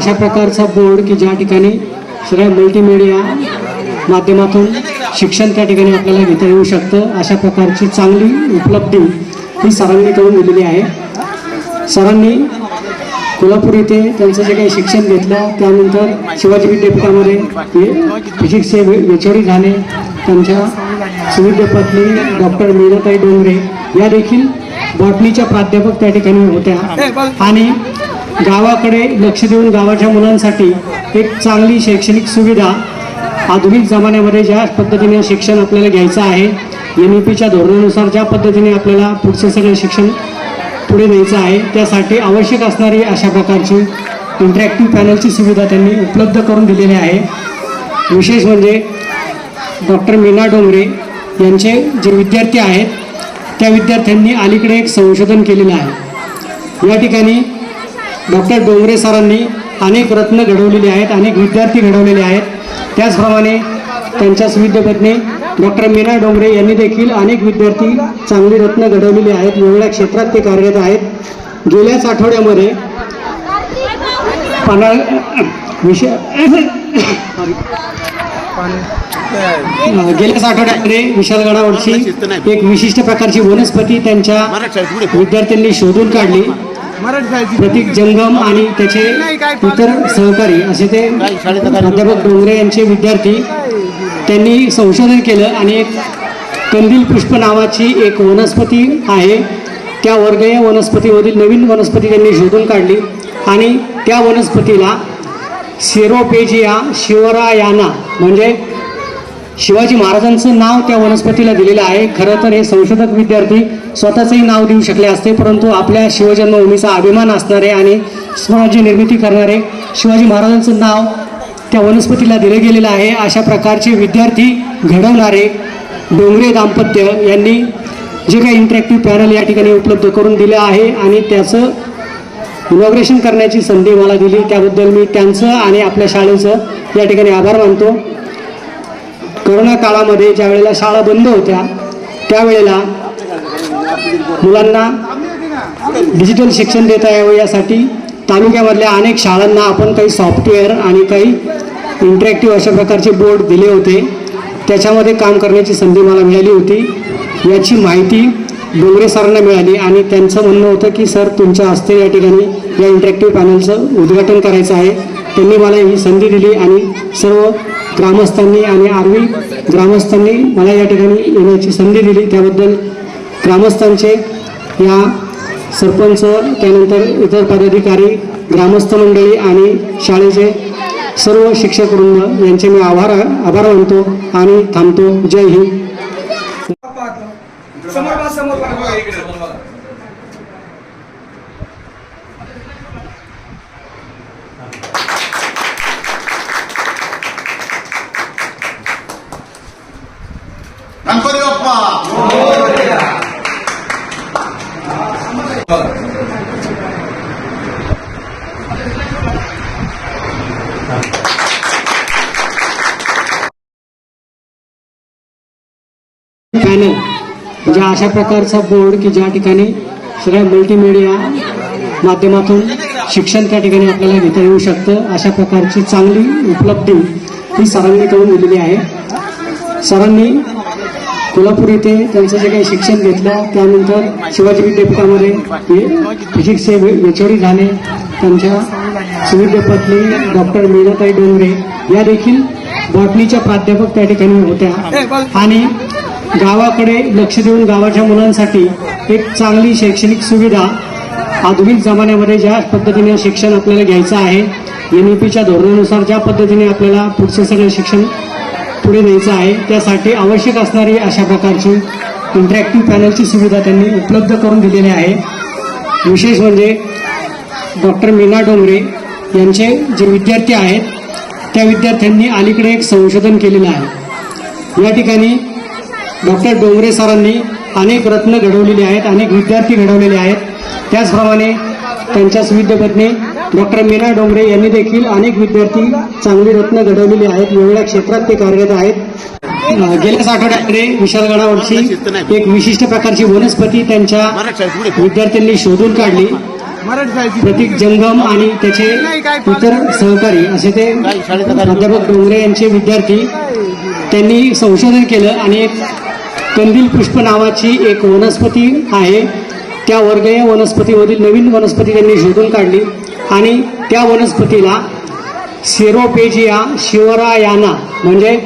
अशा प्रकारचा बोर्ड की ज्या ठिकाणी श्रेय मल्टीमीडिया माध्यमातून शिक्षण त्या ठिकाणी आपल्याला घेता येऊ शकतं, अशा प्रकारची चांगली उपलब्धी ही सरांनी करून दिलेली आहे। सरांनी कोल्हापूर येथे त्यांचं जे काही शिक्षण घेतलं, त्यानंतर शिवाजी विद्यापीठामध्ये फिजिक्सचे एचओडी झाले। त्यांच्या सुविद्य पत्नी डॉक्टर मीनाताई डोंगरे या देखील बॉटनीच्या प्राध्यापक त्या ठिकाणी होत्या आणि गावाकडे लक्ष देऊन गावाच्या मुलांसाठी एक चांगली शैक्षणिक सुविधा आधुनिक जमान्यामध्ये ज्या पद्धतीने शिक्षण आपल्याला घ्यायचं आहे, NEPच्या धोरणानुसार ज्या पद्धतीने आपल्याला पुढचे सगळे शिक्षण पुढे न्यायचं आहे, त्यासाठी आवश्यक असणारी अशा प्रकारची इंटरॅक्टिव्ह पॅनलची सुविधा त्यांनी उपलब्ध करून दिलेली आहे। विशेष म्हणजे डॉक्टर मीना डोंगरे यांचे जे विद्यार्थी आहेत त्या विद्यार्थ्यांनी अलीकडे एक संशोधन केलेलं आहे। या ठिकाणी डॉक्टर डोंगरे सरांनी अनेक रत्न घडवलेले आहेत, अनेक विद्यार्थी घडवलेले आहेत। त्याचप्रमाणे त्यांच्या सुविद्यपत्नी डॉक्टर मीना डोंगरे यांनी देखील अनेक विद्यार्थी चांगली रत्न घडवलेली आहेत, वेगवेगळ्या क्षेत्रात ते कार्यरत आहेत। गेल्याच आठवड्यामध्ये विशालगडावरची एक विशिष्ट प्रकारची वनस्पती त्यांच्या विद्यार्थ्यांनी शोधून काढली। प्रतीक जंगम आणि त्याचे इतर सहकारी असे ते प्राध्यापक डोंगरे यांचे विद्यार्थी त्यांनी संशोधन केलं आणि एक कंदील पुष्प नावाची एक वनस्पती आहे, त्या वर्गीय वनस्पतीमधील नवीन वनस्पती त्यांनी शोधून काढली आणि त्या वनस्पतीला सेरोपेजिया शिवरायाना म्हणजे शिवाजी महाराजांचं नाव त्या वनस्पतीला दिलेलं आहे। खरं तर हे संशोधक विद्यार्थी स्वतःचंही नाव देऊ शकले असते, परंतु आपल्या शिवजन्मभूमीचा अभिमान असणारे आणि स्वराज्य निर्मिती करणारे शिवाजी महाराजांचं नाव त्या वनस्पतीला दिले गेलेलं आहे। अशा प्रकारचे विद्यार्थी घडवणारे डोंगरे दाम्पत्य यांनी जे काही इंटरॅक्टिव्ह पॅनल या ठिकाणी उपलब्ध करून दिलं आहे आणि त्याचं इनॉग्रेशन करण्याची संधी मला दिली, त्याबद्दल मी त्यांचं आणि आपल्या शाळेचं या ठिकाणी आभार मानतो। कोरोना काळामध्ये ज्या वेळेला शाळा बंद होत्या त्यावेळेला मुलांना डिजिटल शिक्षण देता यावं यासाठी तालुक्यामधल्या अनेक शाळांना आपण काही सॉफ्टवेअर आणि काही इंटरॅक्टिव्ह अशा प्रकारचे बोर्ड दिले होते, त्याच्यामध्ये काम करण्याची संधी मला मिळाली होती। याची माहिती डोंगरे सरांना मिळाली आणि त्यांचं म्हणणं होतं की सर तुमच्या हस्ते या ठिकाणी या इंटरॅक्टिव्ह पॅनलचं उद्घाटन करायचं आहे। त्यांनी मला ही संधी दिली आणि सर्व ग्रामस्थांनी आणि आर्वी ग्रामस्थांनी मला या ठिकाणी येण्याची संधी दिली, त्याबद्दल ग्रामस्थांचे या सरपंच त्यानंतर इतर पदाधिकारी ग्रामस्थ मंडळी आणि शाळेचे सर्व शिक्षक वृंद यांचे मी आभार मानतो आणि थांबतो। जय हिंद। गणपती बाप्पा पॅनल ज्या अशा प्रकारचा बोर्ड की ज्या ठिकाणी श्रेय मल्टीमीडिया माध्यमातून शिक्षण त्या ठिकाणी आपल्याला घेता येऊ शकतं, अशा प्रकारची चांगली उपलब्धी ही सरांनी करून दिलेली आहे। सरांनी कोल्हापूर येथे त्यांचं जे काही शिक्षण घेतलं, त्यानंतर शिवाजी विद्यापीठामध्ये फिजिक्सचे एचओडी झाले। त्यांच्या सुविद्य पत्नी डॉक्टर मीनाताई डोंगरे या देखील बॉटनीच्या प्राध्यापक त्या ठिकाणी होत्या आणि गावाकडे लक्ष देऊन गावाच्या मुलांसाठी एक चांगली शैक्षणिक सुविधा आधुनिक जमान्यामध्ये ज्या पद्धतीने शिक्षण आपल्याला घ्यायचं आहे, NEPच्या धोरणानुसार ज्या पद्धतीने आपल्याला पुढचे सगळे शिक्षण पुढे न्यायचं आहे, त्यासाठी आवश्यक असणारी अशा प्रकारची इंटरॅक्टिव्ह पॅनलची सुविधा त्यांनी उपलब्ध करून दिलेली आहे। विशेष म्हणजे डॉक्टर मीना डोंगरे यांचे जे विद्यार्थी आहेत त्या विद्यार्थ्यांनी अलीकडे एक संशोधन केलेलं आहे। या ठिकाणी डॉक्टर डोंगरे सरांनी अनेक रत्न घडवलेली आहेत, अनेक विद्यार्थी घडवलेले आहेत। त्याचप्रमाणे त्यांच्या सुविद्यपत्नी डॉक्टर मीना डोंगरे यांनी देखील अनेक विद्यार्थी चांगली रत्न घडवलेली आहेत, वेगवेगळ्या क्षेत्रात ते कार्यरत आहेत। गेल्याच आठवड्यामध्ये विशालगडावरची एक विशिष्ट प्रकारची वनस्पती त्यांच्या विद्यार्थ्यांनी शोधून काढली। प्रतीक जंगम आणि त्याचे इतर सहकारी असे ते प्राध्यापक डोंगरे यांचे विद्यार्थी त्यांनी संशोधन केलं आणि एक कंदील पुष्प नावाची एक वनस्पती आहे, त्या वर्गीय वनस्पतीमधील नवीन वनस्पती त्यांनी शोधून काढली आणि त्या वनस्पतीला सेरोपेजिया शिवरायाना म्हणजे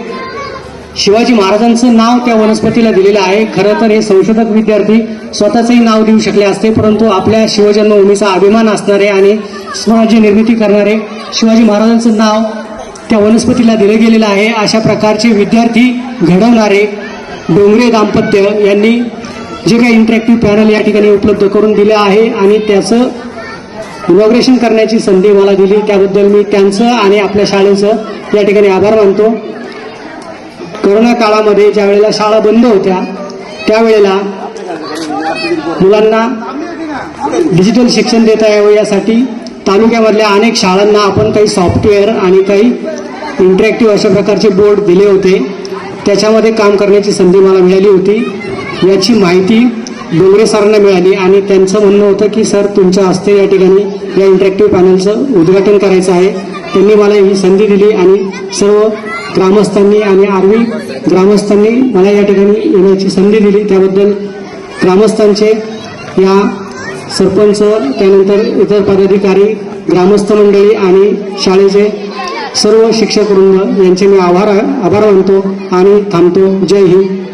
शिवाजी महाराजांचं नाव त्या वनस्पतीला दिलेलं आहे. खरं तर हे संशोधक विद्यार्थी स्वतःचंही नाव देऊ शकले असते, परंतु आपल्या शिवजन्मभूमीचा अभिमान असणारे आणि स्वराज्य निर्मिती करणारे शिवाजी महाराजांचं नाव त्या वनस्पतीला दिलं गेलेलं आहे. अशा प्रकारचे विद्यार्थी घडवणारे डोंगरे दाम्पत्य यांनी जे काही इंटरॅक्टिव्ह पॅनल या ठिकाणी उपलब्ध करून दिलं आहे आणि त्याचं इनॉग्रेशन करण्याची संधी मला दिली, त्याबद्दल मी त्यांचं आणि आपल्या शाळेचं या ठिकाणी आभार मानतो. कोरोना काळामध्ये ज्या वेळेला शाळा बंद होत्या त्यावेळेला मुलांना डिजिटल शिक्षण देता यावं यासाठी तालुक्यामधल्या अनेक शाळांना आपण काही सॉफ्टवेअर आणि काही इंटरॅक्टिव्ह अशा प्रकारचे बोर्ड दिले होते. त्याच्यामध्ये काम करण्याची संधी मला मिळाली होती. याची माहिती डोंगरे सरांना मिळाली आणि त्यांचं म्हणणं होतं की सर तुमच्या हस्ते या ठिकाणी या इंटरॅक्टिव्ह पॅनलचं उद्घाटन करायचं आहे. त्यांनी मला ही संधी दिली आणि सर्व ग्रामस्थांनी आणि आर्वी ग्रामस्थांनी मला या ठिकाणी येण्याची संधी दिली. त्याबद्दल ग्रामस्थांचे या सरपंच त्यानंतर इतर पदाधिकारी ग्रामस्थ मंडळी आणि शाळेचे सर्व शिक्षक वृंद यांचे मी आभार मानतो आणि थांबतो. जय हिंद.